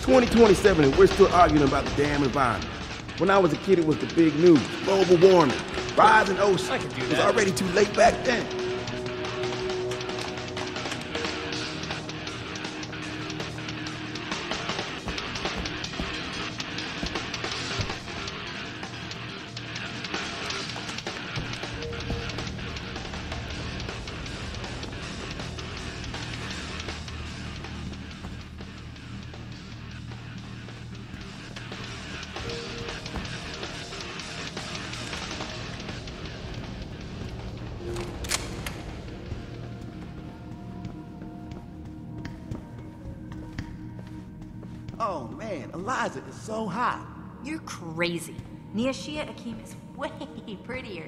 2027 and we're still arguing about the damn environment. When I was a kid, it was the big news. Global warming, rising oceans. I could do It was that. already too late back then. Oh man, Eliza is so hot. You're crazy. Niashia Akeem is way prettier.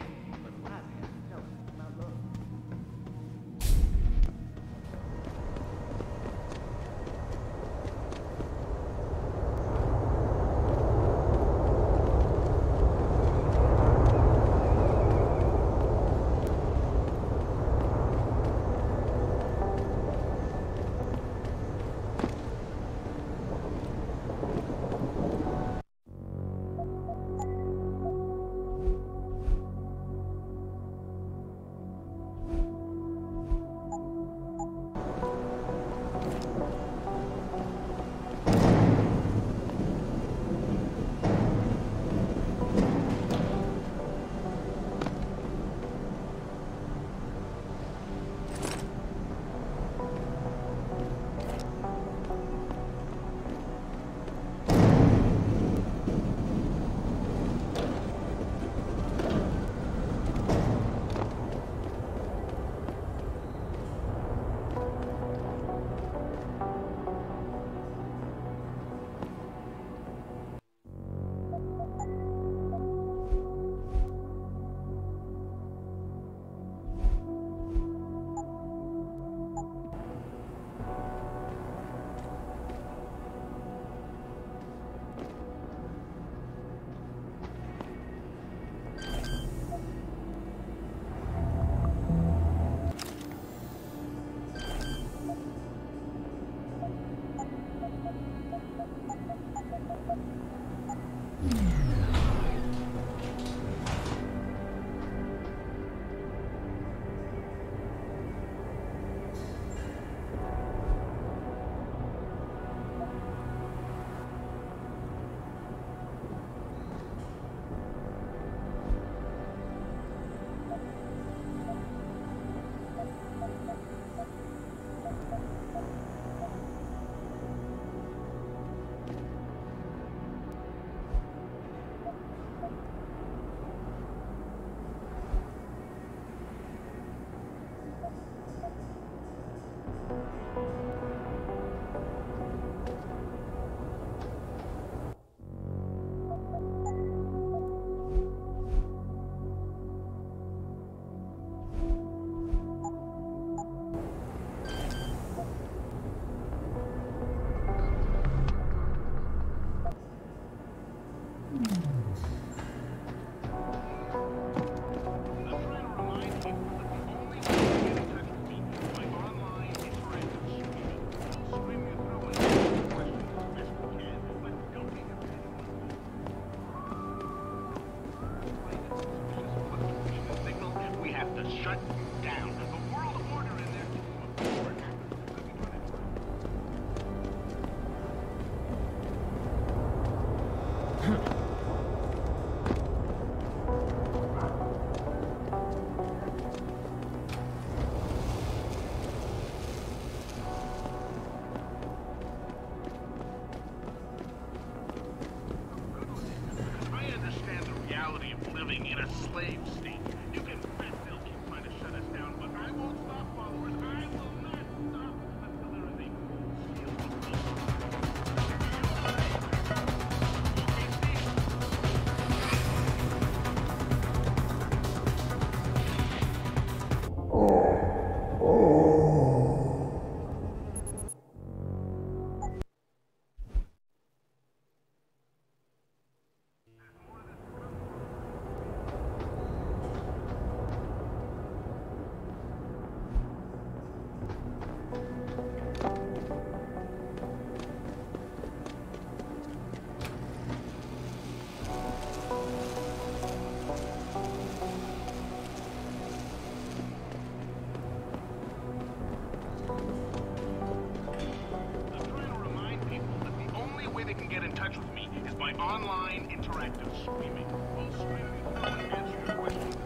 they can get in touch with me is by online interactive streaming. We'll stream you through and answer your questions.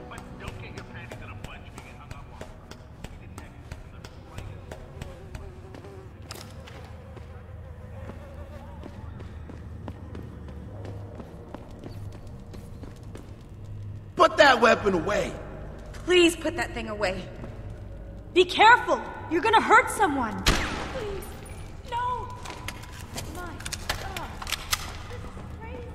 But don't get your panties in a bunch if you get hung up on. We didn't have you in the slightest. Put that weapon away! Please put that thing away. Be careful! You're gonna hurt someone! Please! No! My God! This is crazy!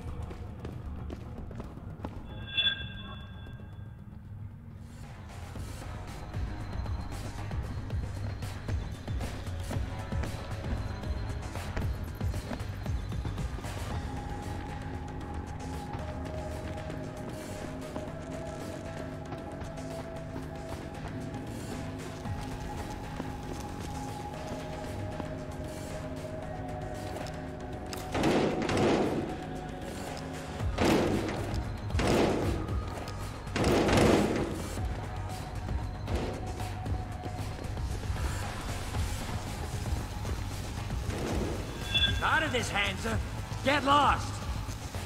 Out of this, Hansa. Get lost.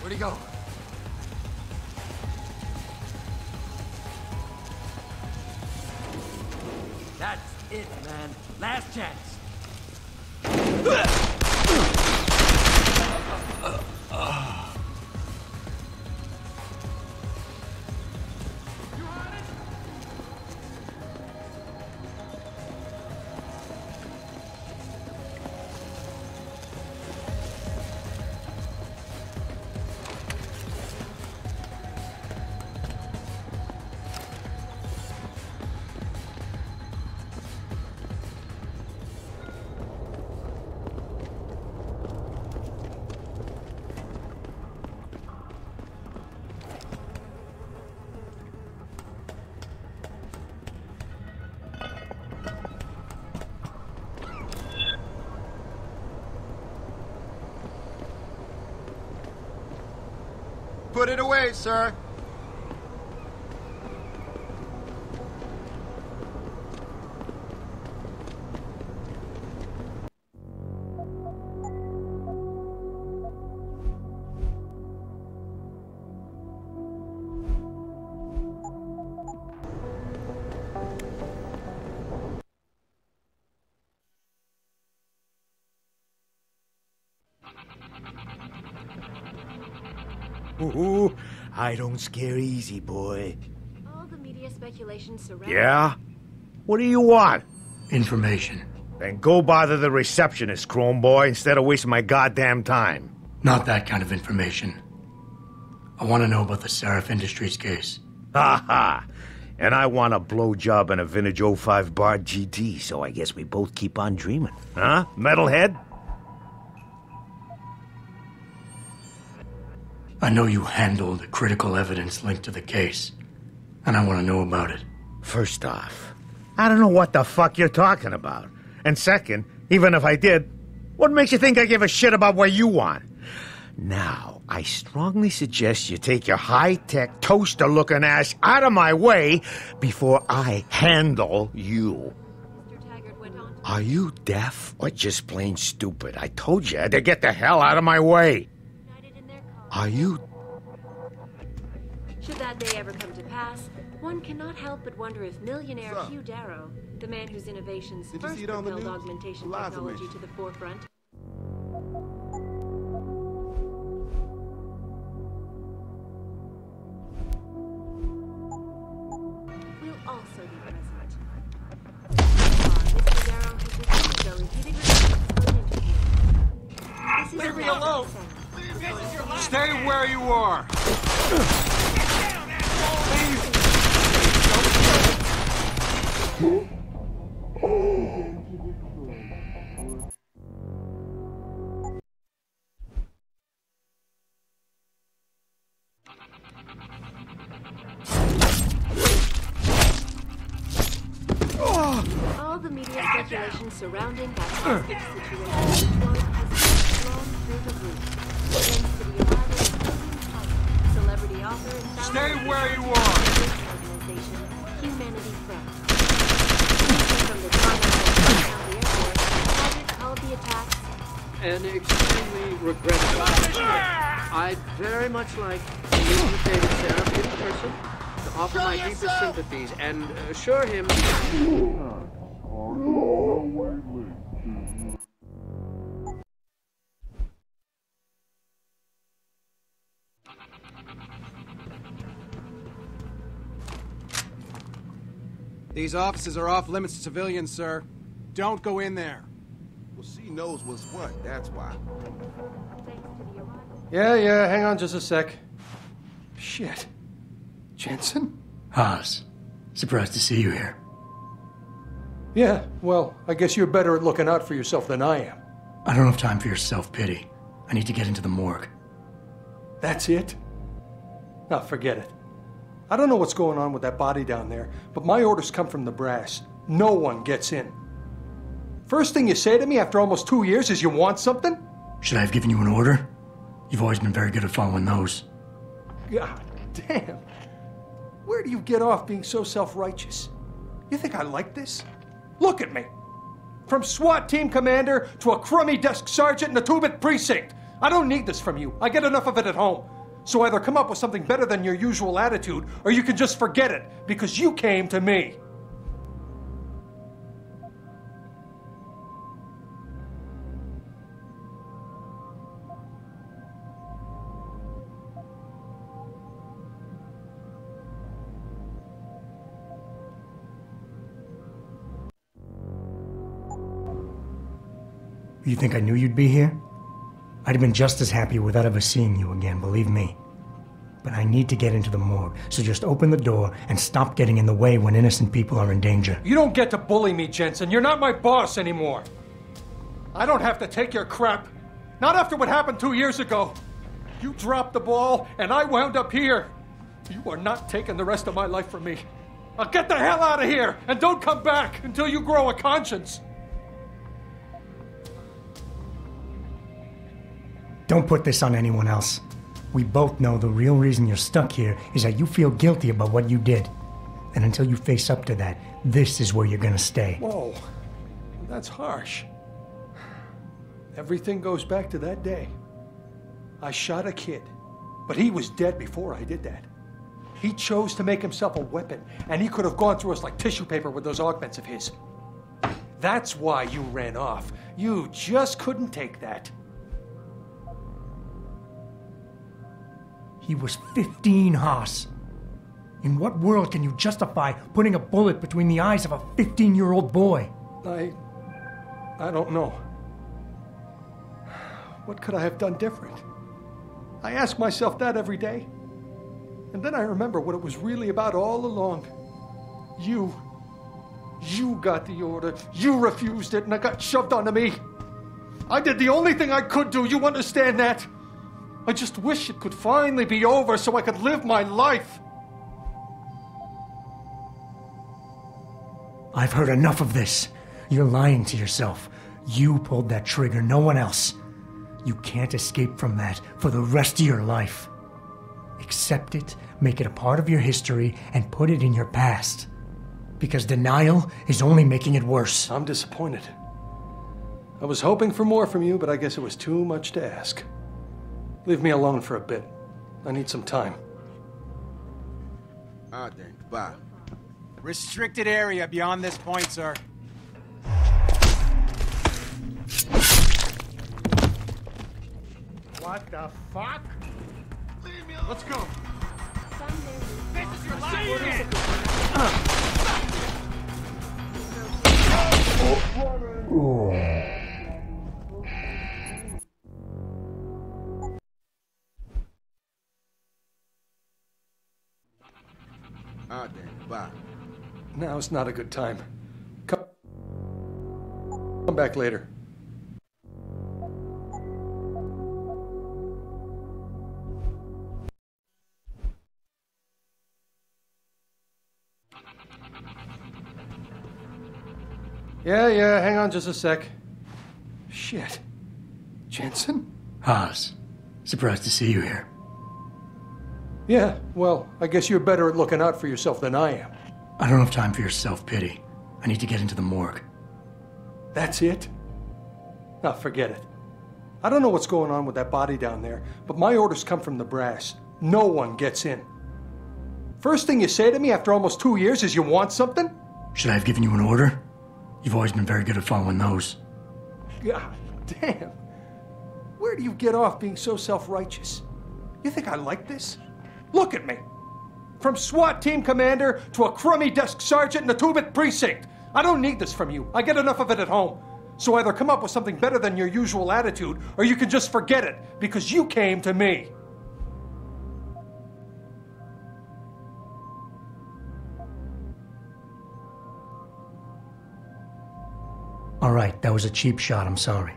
Where'd he go? That's it, man. Last chance. Put it away, sir. Ooh, I don't scare easy, boy. All the media speculation surrounding... Yeah? What do you want? Information. Then go bother the receptionist, Chrome Boy, instead of wasting my goddamn time. Not that kind of information. I want to know about the Seraph Industries case. Ha ha! And I want a blowjob and a vintage 05 Bard GT, so I guess we both keep on dreaming. Huh, metalhead? I know you handled critical evidence linked to the case, and I want to know about it. First off, I don't know what the fuck you're talking about. And second, even if I did, what makes you think I give a shit about what you want? Now, I strongly suggest you take your high-tech, toaster-looking ass out of my way before I handle you. Mr. Taggart went on to... Are you deaf or just plain stupid? I told you to get the hell out of my way. United in their cause. Are you... Should that day ever come to pass, one cannot help but wonder if millionaire Hugh Darrow, the man whose innovations Did you first see it on the propelled news? augmentation Eliza technology mentioned. to the forefront, will also be president. Mr. Darrow has refused a repeated request for an interview. This is Leave me a alone. lesson. Stay where you are. All the media speculation surrounding that hostage situation has blown through the roof. Thanks to the arrival of William Pike, celebrity author and founder Stay of the where you organization Humanity First. From the time of the airport, Taggart called the attacks an extremely regrettable decision. I'd very much like to meet with David Sheriff in person to offer my deepest sympathies and assure him. These offices are off limits to civilians, sir. Don't go in there. Well, she knows what's what, that's why. Yeah, hang on just a sec. Shit. Jensen? Haas, surprised to see you here. Yeah, well, I guess you're better at looking out for yourself than I am. I don't have time for your self-pity. I need to get into the morgue. That's it? Now, forget it. I don't know what's going on with that body down there, but my orders come from the brass. No one gets in. First thing you say to me after almost 2 years is you want something? Should I have given you an order? You've always been very good at following those. God damn. Where do you get off being so self-righteous? You think I like this? Look at me. From SWAT team commander to a crummy desk sergeant in the 2-bit precinct. I don't need this from you. I get enough of it at home. So either come up with something better than your usual attitude, or you can just forget it, because you came to me. You think I knew you'd be here? I'd have been just as happy without ever seeing you again, believe me. But I need to get into the morgue, so just open the door and stop getting in the way when innocent people are in danger. You don't get to bully me, Jensen. You're not my boss anymore. I don't have to take your crap. Not after what happened 2 years ago. You dropped the ball, and I wound up here. You are not taking the rest of my life from me. Now get the hell out of here, and don't come back until you grow a conscience. Don't put this on anyone else. We both know the real reason you're stuck here is that you feel guilty about what you did. And until you face up to that, this is where you're gonna stay. Whoa, that's harsh. Everything goes back to that day. I shot a kid, but he was dead before I did that. He chose to make himself a weapon, and he could have gone through us like tissue paper with those augments of his. That's why you ran off. You just couldn't take that. He was 15, Haas. In what world can you justify putting a bullet between the eyes of a 15-year-old boy? I don't know. What could I have done different? I ask myself that every day. And then I remember what it was really about all along. You got the order. You refused it, and it got shoved onto me. I did the only thing I could do. You understand that? I just wish it could finally be over so I could live my life. I've heard enough of this. You're lying to yourself. You pulled that trigger, no one else. You can't escape from that for the rest of your life. Accept it, make it a part of your history, and put it in your past. Because denial is only making it worse. I'm disappointed. I was hoping for more from you, but I guess it was too much to ask. Leave me alone for a bit. I need some time. All right, then. Goodbye. Restricted area beyond this point, sir. What the fuck? Leave me alone. Let's go. This is your last All right, then. Goodbye. Now's not a good time. Come back later. Yeah, hang on just a sec. Shit. Jensen? Haas, surprised to see you here. Yeah, well, I guess you're better at looking out for yourself than I am. I don't have time for your self-pity. I need to get into the morgue. That's it? Now, forget it. I don't know what's going on with that body down there, but my orders come from the brass. No one gets in. First thing you say to me after almost 2 years is you want something? Should I have given you an order? You've always been very good at following those. God damn. Where do you get off being so self-righteous? You think I like this? Look at me. From SWAT team commander to a crummy desk sergeant in the 2-bit precinct. I don't need this from you. I get enough of it at home. So either come up with something better than your usual attitude, or you can just forget it, because you came to me. All right, that was a cheap shot, I'm sorry.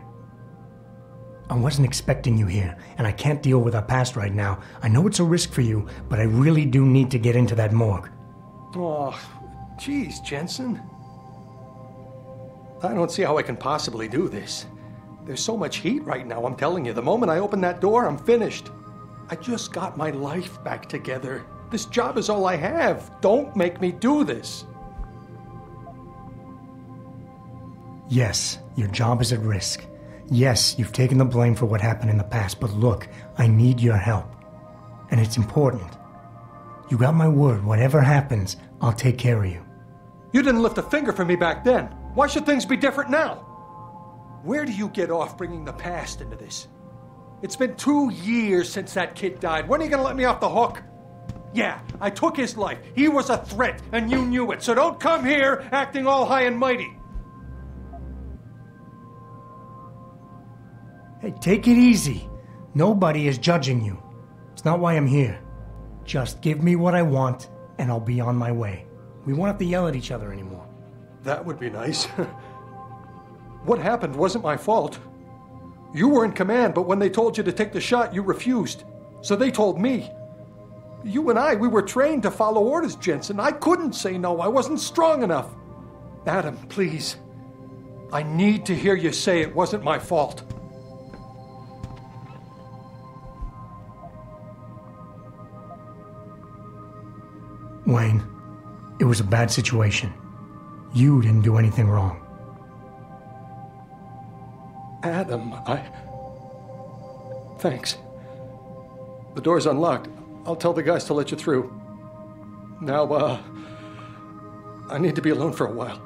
I wasn't expecting you here, and I can't deal with our past right now. I know it's a risk for you, but I really do need to get into that morgue. Oh, geez, Jensen. I don't see how I can possibly do this. There's so much heat right now, I'm telling you. The moment I open that door, I'm finished. I just got my life back together. This job is all I have. Don't make me do this. Yes, your job is at risk. Yes, you've taken the blame for what happened in the past, but look, I need your help. And it's important. You got my word, whatever happens, I'll take care of you. You didn't lift a finger for me back then. Why should things be different now? Where do you get off bringing the past into this? It's been 2 years since that kid died. When are you going to let me off the hook? Yeah, I took his life. He was a threat, and you knew it. So don't come here acting all high and mighty. Hey, take it easy. Nobody is judging you. It's not why I'm here. Just give me what I want, and I'll be on my way. We won't have to yell at each other anymore. That would be nice. What happened wasn't my fault. You were in command, but when they told you to take the shot, you refused. So they told me. You and we were trained to follow orders, Jensen. I couldn't say no. I wasn't strong enough. Adam, please. I need to hear you say it wasn't my fault. Wayne, it was a bad situation. You didn't do anything wrong. Adam, Thanks. The door's unlocked. I'll tell the guys to let you through. Now, I need to be alone for a while.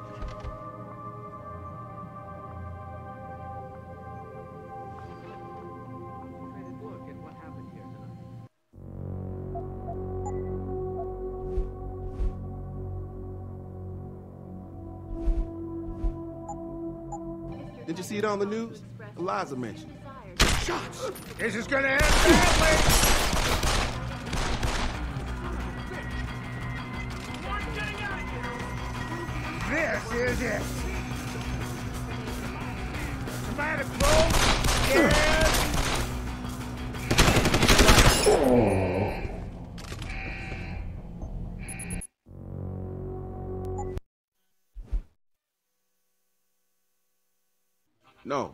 Did you see it on the news? Eliza mentioned. Shots! This is gonna end badly! This is it! Somebody close! Yes!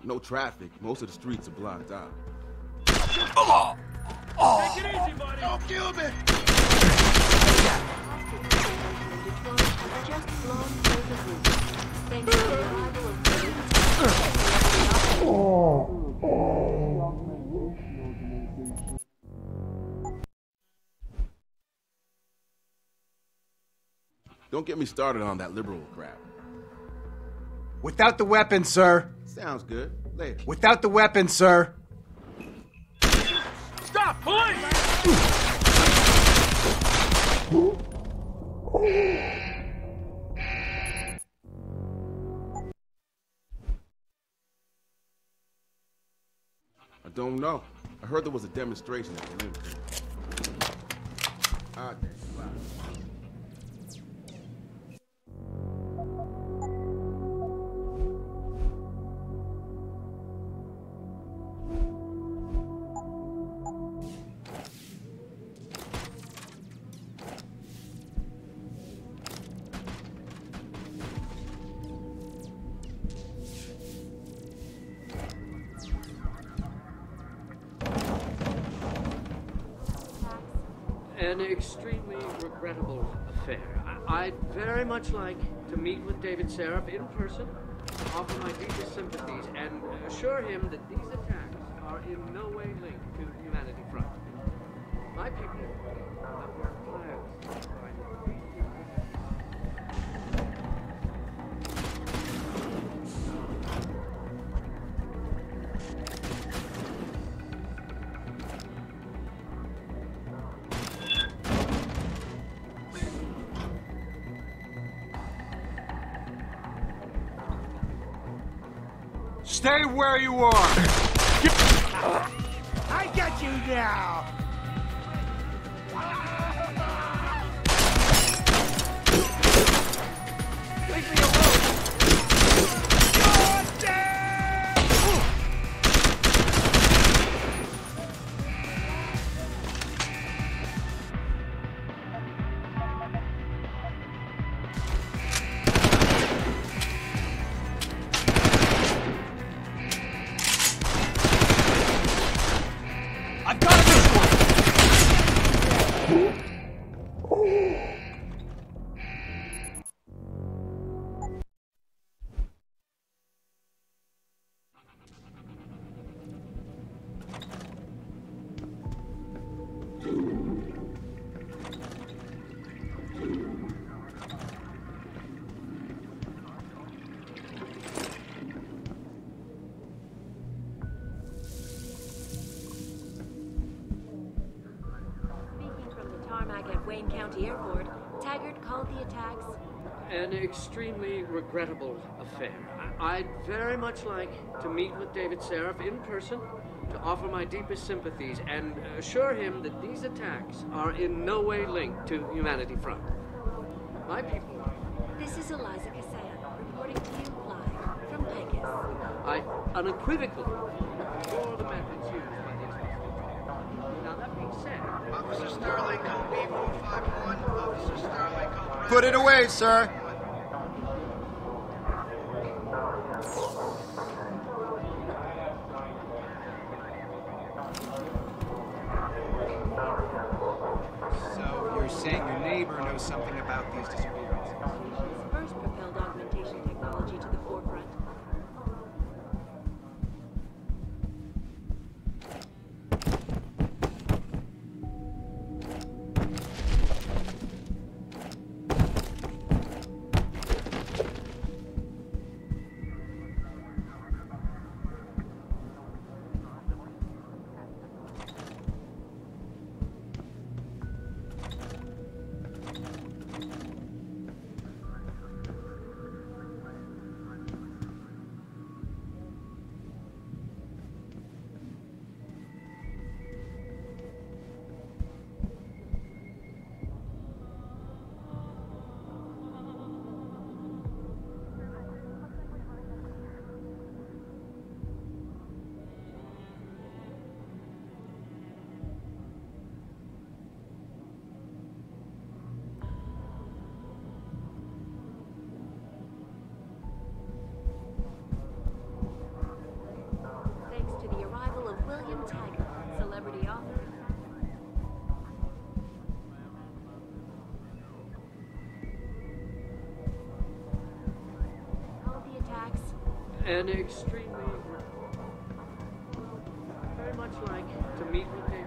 No traffic. Most of the streets are blocked out. Take it easy, buddy. Don't kill me! Just blown through the roof. Thanks to the arrival of Don't get me started on that liberal crap. Without the weapon, sir. Sounds good. Later. Without the weapon, sir. Stop, police! I don't know. I heard there was a demonstration at the Olympics. Ah, damn. Wow. An extremely regrettable affair. I'd very much like to meet with David Seraph in person, offer my deepest sympathies, and assure him that these attacks are in no way linked to Humanity Front. My people have worked tirelessly to find Stay where you are! I got you now! Leave me alone! I've got a visual! Wayne County Airport, Taggart called the attacks an extremely regrettable affair. I'd very much like to meet with David Seraph in person to offer my deepest sympathies and assure him that these attacks are in no way linked to Humanity Front. My people... This is Eliza Cassan, reporting to you live from Pegasus. I unequivocally deplore the methods used by these hostages. Now, that being said... Officer Sterling, code B451. Officer Sterling, code... Put it away, sir! So, you're saying your neighbor knows something about these disappearances? First propelled augmentation technology to the forefront. Celebrity author. All the attacks. And extremely... very much like to meet with David.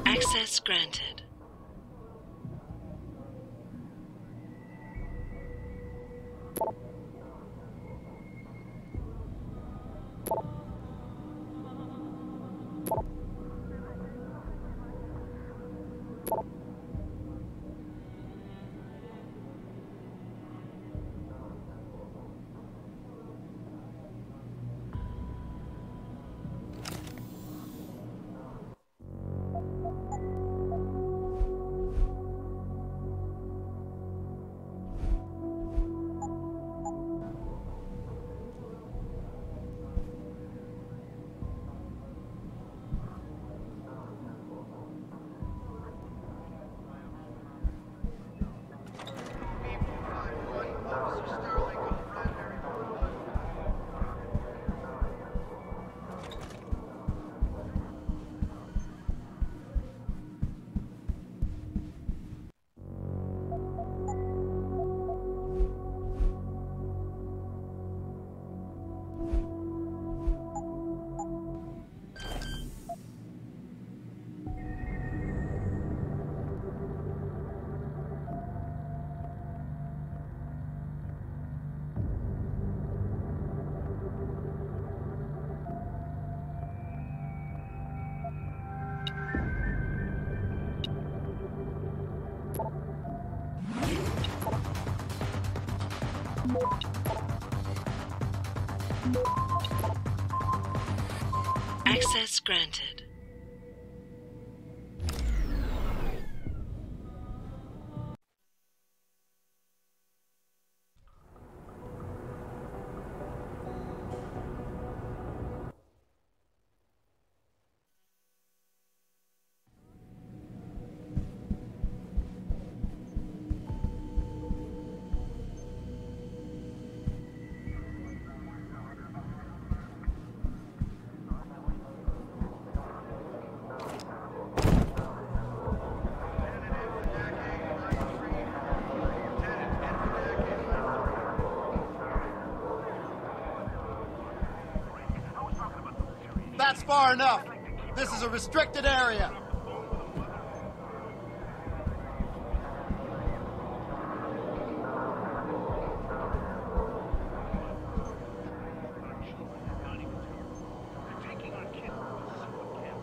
Access granted. Access granted. That's far enough. This is a restricted area.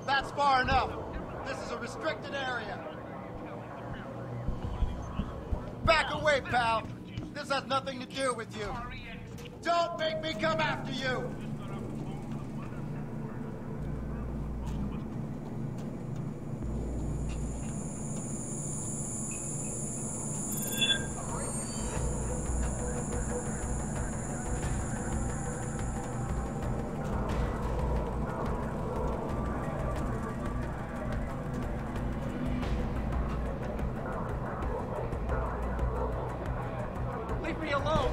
That's far enough. This is a restricted area. Back away, pal. This has nothing to do with you. Don't make me come after you. Leave me alone!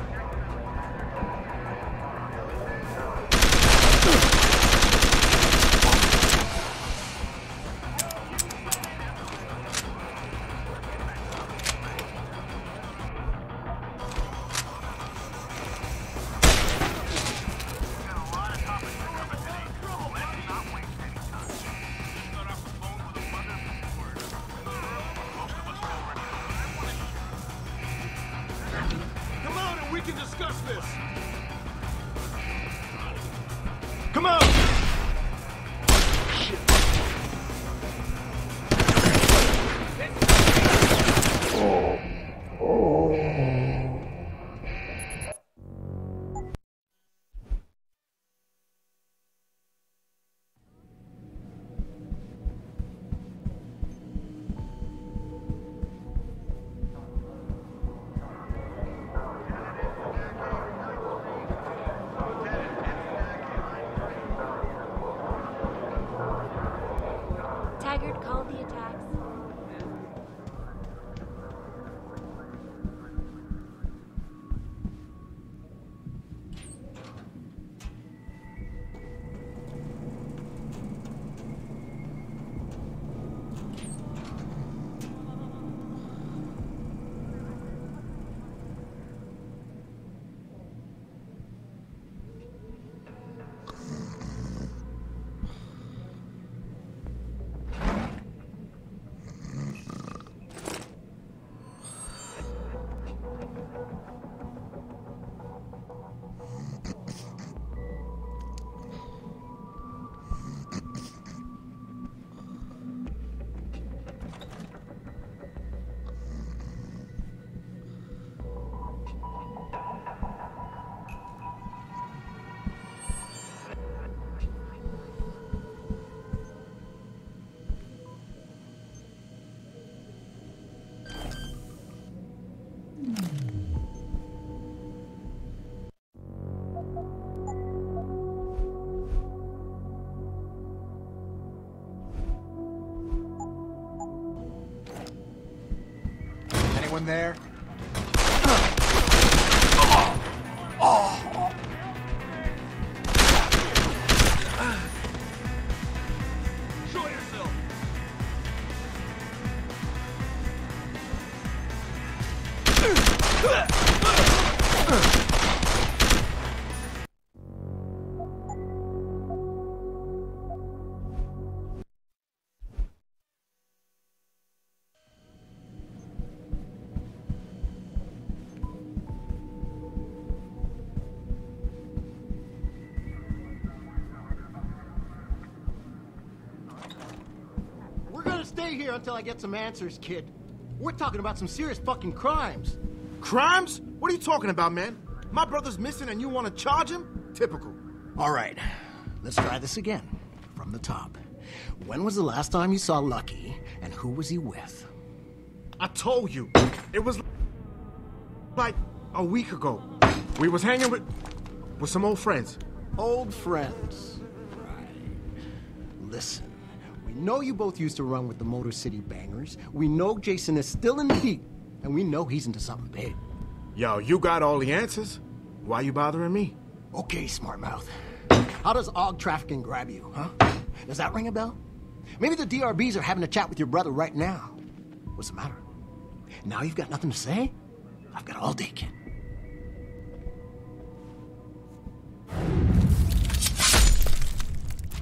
Come on, and we can discuss this. Come on! Shit. Anyone there? Show yourself. We're gonna stay here until I get some answers, kid. We're talking about some serious fucking crimes. Crimes? What are you talking about, man? My brother's missing and you want to charge him? Typical. All right, let's try this again. From the top. When was the last time you saw Lucky, and who was he with? I told you. It was like a week ago. We was hanging with some old friends. Old friends. Right. Listen, we know you both used to run with the Motor City Bangers. We know Jason is still in the heat, and we know he's into something big. Yo, you got all the answers. Why you bothering me? Okay, smart mouth. How does AUG trafficking grab you, huh? Does that ring a bell? Maybe the DRBs are having a chat with your brother right now. What's the matter? Now you've got nothing to say? I've got all day, kid.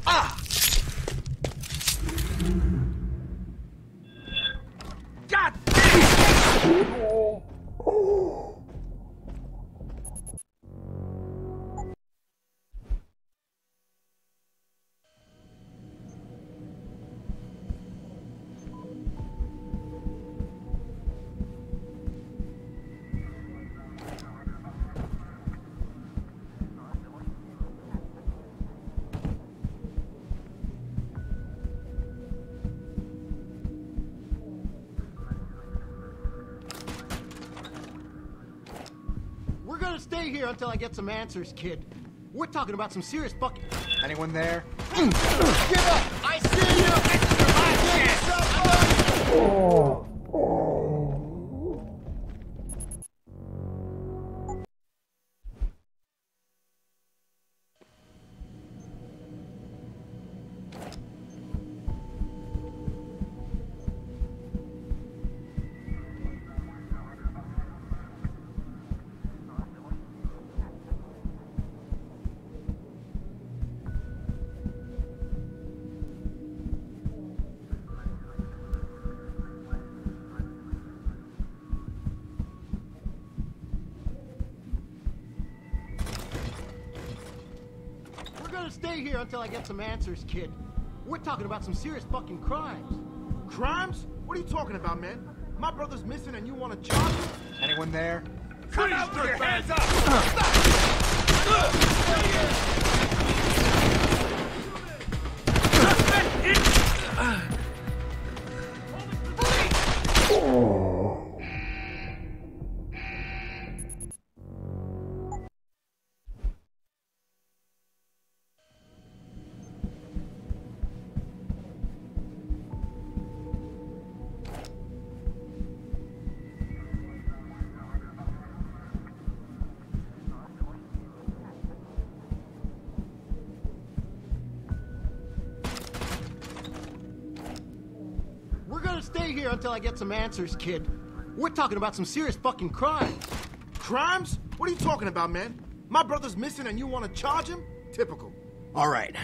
Ah! God! We're gonna stay here until I get some answers, kid. We're talking about some serious fucking... Anyone there? Give up! I see you! This is your last chance! Stay here until I get some answers, kid. We're talking about some serious fucking crimes. Crimes? What are you talking about, man? My brother's missing and you want to charge him? Anyone there? Come out with your hands up! Stay here until I get some answers, kid. We're talking about some serious fucking crimes. Crimes? What are you talking about, man? My brother's missing and you want to charge him? Typical. All right.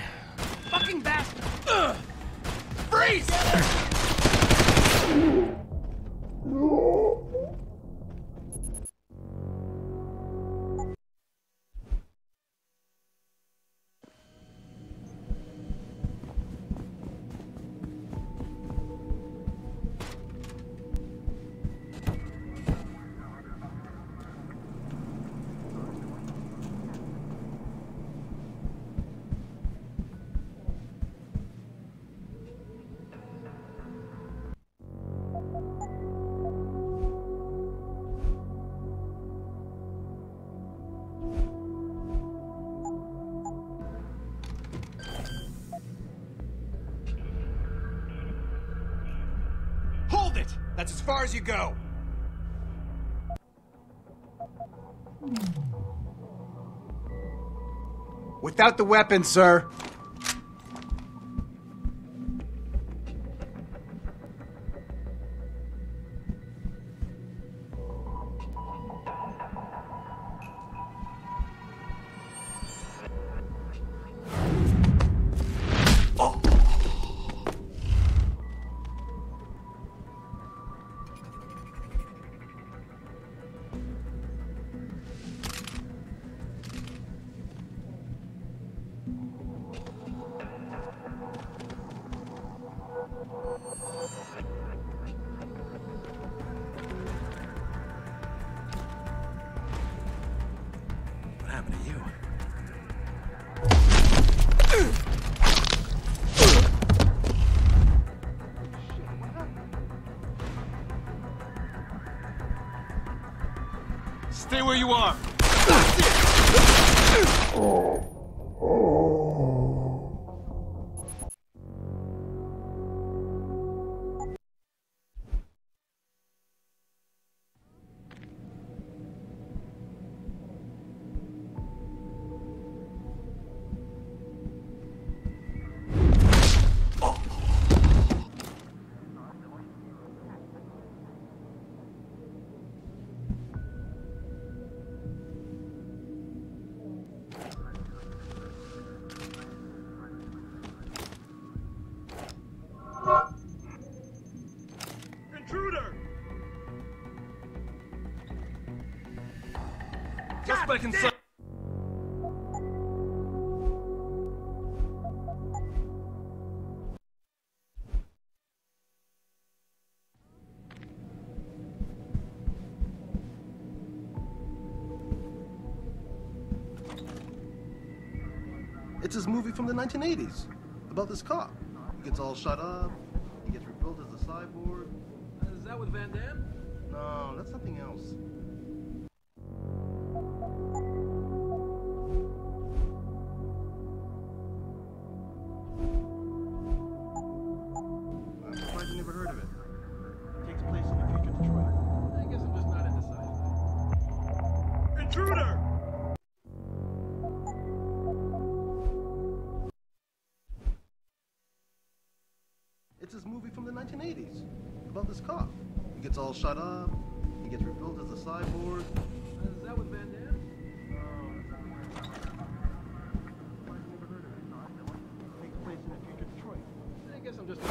Fucking bastard! Freeze! That's as far as you go. Without the weapon, sir. What happened to you? Stay where you are. Intruder! Suspect inside. It's this movie from the 1980s about this cop. He gets all shut up. He gets rebuilt as a cyborg. Is that with Van Damme? No, that's something else. I'm surprised you never heard of it. It takes place in the future Detroit. I guess I'm just not into sci-fi. Intruder! It's this movie from the 1980s about this cop. He gets all shut up. He gets rebuilt as a cyborg. Is that with Van Damme? It takes place in the future Detroit. I guess I'm just.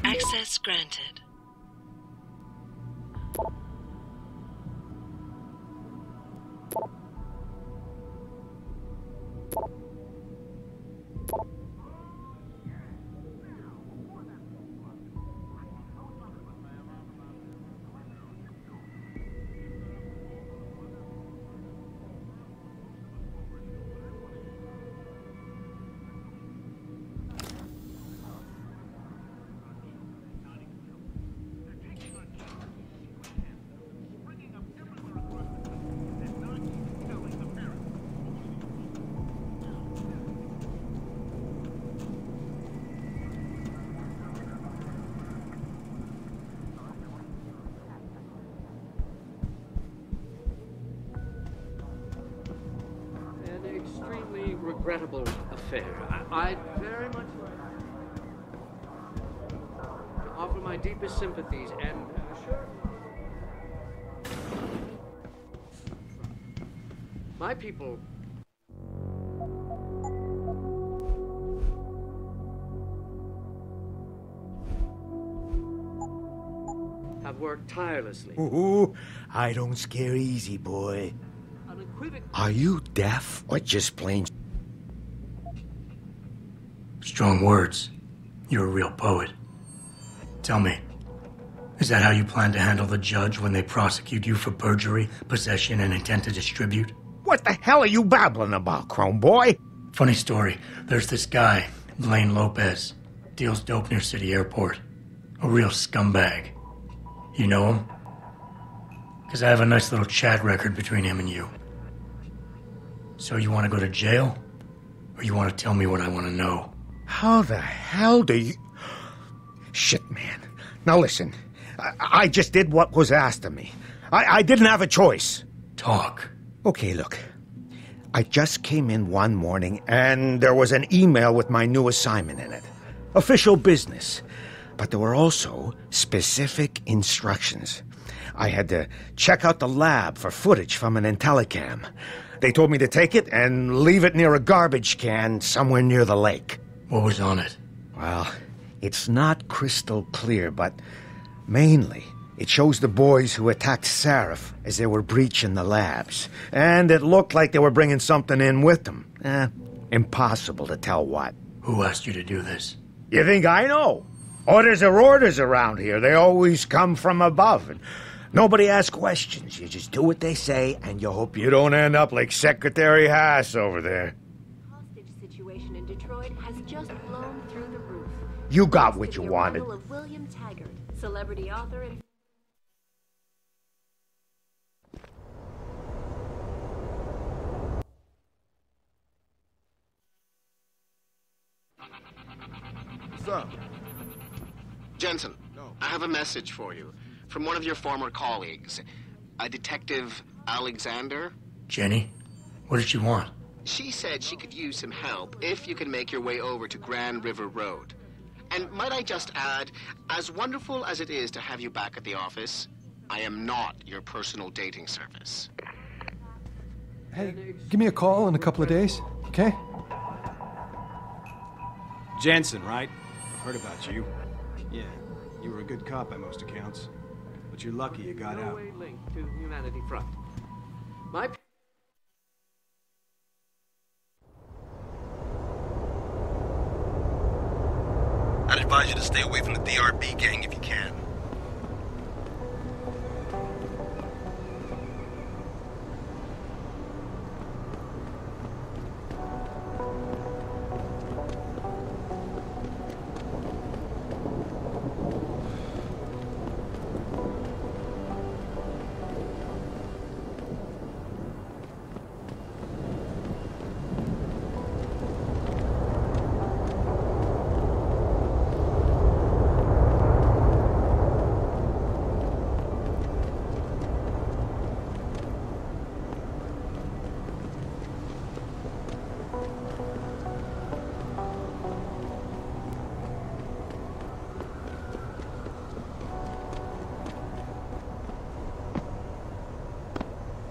Access granted. Extremely regrettable affair. I'd very much like to offer my deepest sympathies and my people have worked tirelessly. Ooh, I don't scare easy, boy. Are you deaf or just plain... Strong words. You're a real poet. Tell me, is that how you plan to handle the judge when they prosecute you for perjury, possession, and intent to distribute? What the hell are you babbling about, Chrome Boy? Funny story. There's this guy, Blaine Lopez. Deals dope near City Airport. A real scumbag. You know him? Because I have a nice little chat record between him and you. So you want to go to jail? Or you want to tell me what I want to know? How the hell do you... Shit, man. Now listen, I just did what was asked of me. I didn't have a choice. Talk. Okay, look. I just came in one morning and there was an email with my new assignment in it. Official business. But there were also specific instructions. I had to check out the lab for footage from an Intellicam. They told me to take it and leave it near a garbage can somewhere near the lake. What was on it? Well, it's not crystal clear, but mainly it shows the boys who attacked Sarif as they were breaching the labs. And it looked like they were bringing something in with them. Impossible to tell what. Who asked you to do this? You think I know? Orders are orders around here. They always come from above. And nobody asks questions. You just do what they say, and you hope you don't end up like Secretary Haas over there. Hostage situation in Detroit has just blown through the roof. You got what you wanted. Of William Taggart, celebrity author and... What's up? Jensen, I have a message for you from one of your former colleagues, a Detective Alexander. Jenny? What did she want? She said she could use some help if you can make your way over to Grand River Road. And might I just add, as wonderful as it is to have you back at the office, I am not your personal dating service. Hey, give me a call in a couple of days, okay? Jensen, right? I've heard about you. Yeah, you were a good cop by most accounts. But you're lucky you got out. Linked to Humanity Front. My... I'd advise you to stay away from the DRB gang if you can.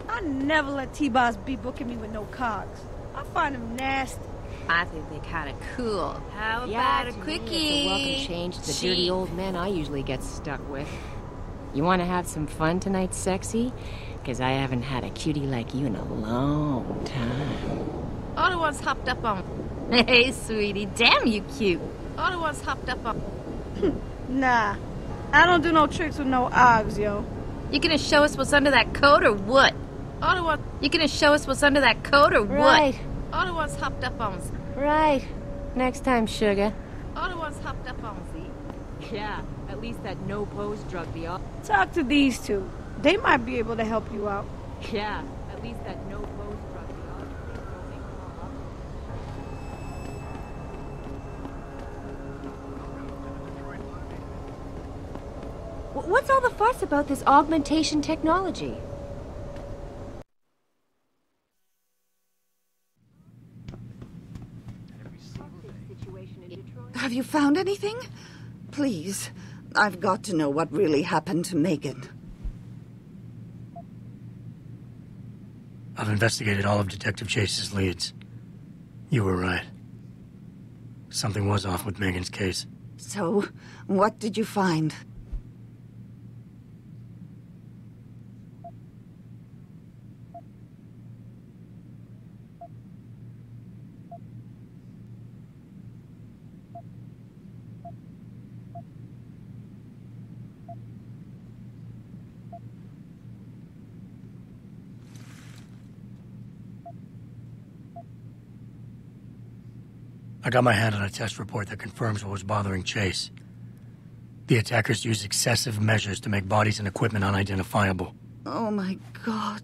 I never let T-Boss be booking me with no cogs. I find him nasty. I think they're kind of cool. How Yeah, about a to me, quickie? it's a welcome change to the dirty old men I usually get stuck with. You want to have some fun tonight, sexy? Because I haven't had a cutie like you in a long time. All the ones hopped up on. Hey, sweetie, damn you cute. All the ones hopped up on. Nah, I don't do no tricks with no Oggs, yo. You gonna show us what's under that coat or what? All the ones. You gonna show us what's under that coat or Right. what? All the ones hopped up on. Right. Next time, sugar. All the ones hopped up on Z. Yeah, at least that no-pose drug the off. Talk to these two. They might be able to help you out. Yeah, at least that no-pose drug the off. What's all the fuss about this augmentation technology? Have you found anything? Please, I've got to know what really happened to Megan. I've investigated all of Detective Chase's leads. You were right. Something was off with Megan's case. So, what did you find? I got my hand on a test report that confirms what was bothering Chase. The attackers used excessive measures to make bodies and equipment unidentifiable. Oh my God,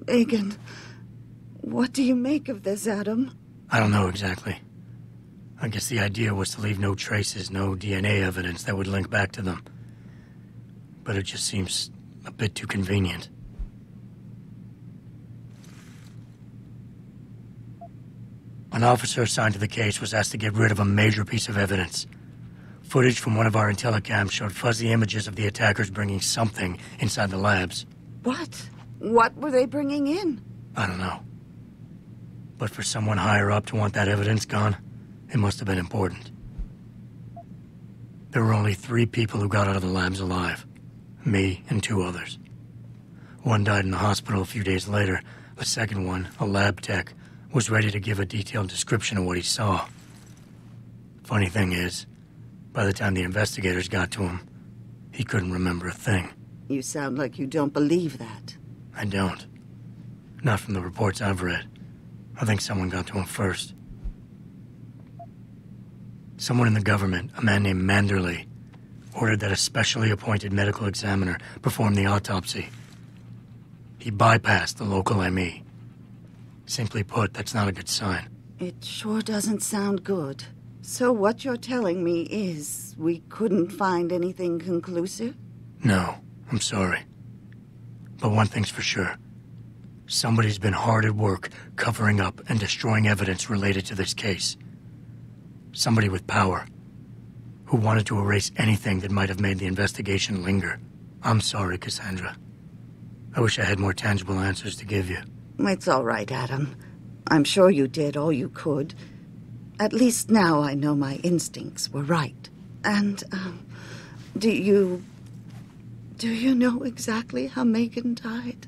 Megan. What do you make of this, Adam? I don't know exactly. I guess the idea was to leave no traces, no DNA evidence that would link back to them. But it just seems a bit too convenient. An officer assigned to the case was asked to get rid of a major piece of evidence. Footage from one of our intellicams showed fuzzy images of the attackers bringing something inside the labs. What? What were they bringing in? I don't know. But for someone higher up to want that evidence gone, it must have been important. There were only 3 people who got out of the labs alive. Me and 2 others. One died in the hospital a few days later. The second one, a lab tech, was ready to give a detailed description of what he saw. Funny thing is, by the time the investigators got to him, he couldn't remember a thing. You sound like you don't believe that. I don't. Not from the reports I've read. I think someone got to him first. Someone in the government, a man named Manderley, ordered that a specially appointed medical examiner perform the autopsy. He bypassed the local ME. Simply put, that's not a good sign. It sure doesn't sound good. So what you're telling me is we couldn't find anything conclusive? No, I'm sorry. But one thing's for sure. Somebody's been hard at work covering up and destroying evidence related to this case. Somebody with power, who wanted to erase anything that might have made the investigation linger. I'm sorry, Cassandra. I wish I had more tangible answers to give you. It's all right, Adam. I'm sure you did all you could. At least now I know my instincts were right. And, do you know exactly how Megan died?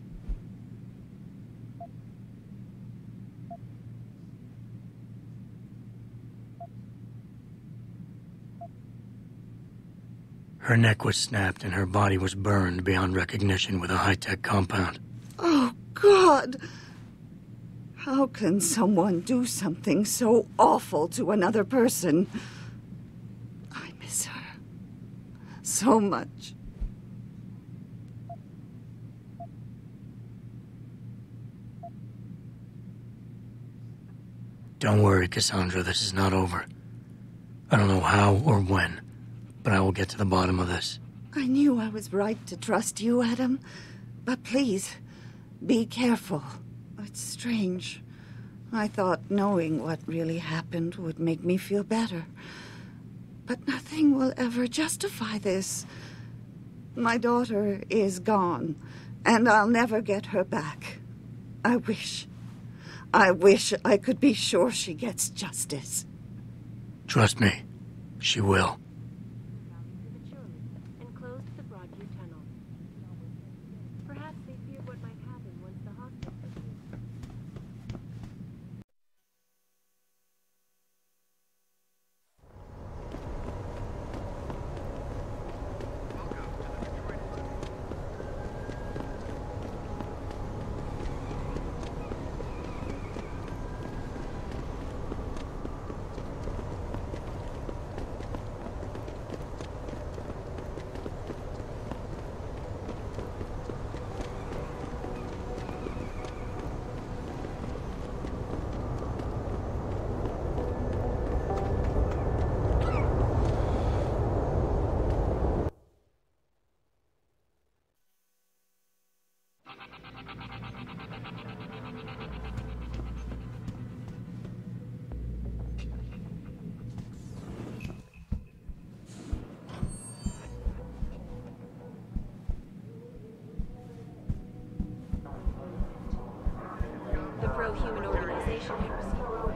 Her neck was snapped and her body was burned beyond recognition with a high-tech compound. Oh, God! How can someone do something so awful to another person? I miss her so much. Don't worry, Cassandra, this is not over. I don't know how or when, but I will get to the bottom of this. I knew I was right to trust you, Adam. But please, be careful. It's strange. I thought knowing what really happened would make me feel better. But nothing will ever justify this. My daughter is gone, and I'll never get her back. I wish I wish I could be sure she gets justice. Trust me, she will. And closed the Broadview tunnel. Perhaps they feared what might happen once the hospital was here. The pro-human organization here.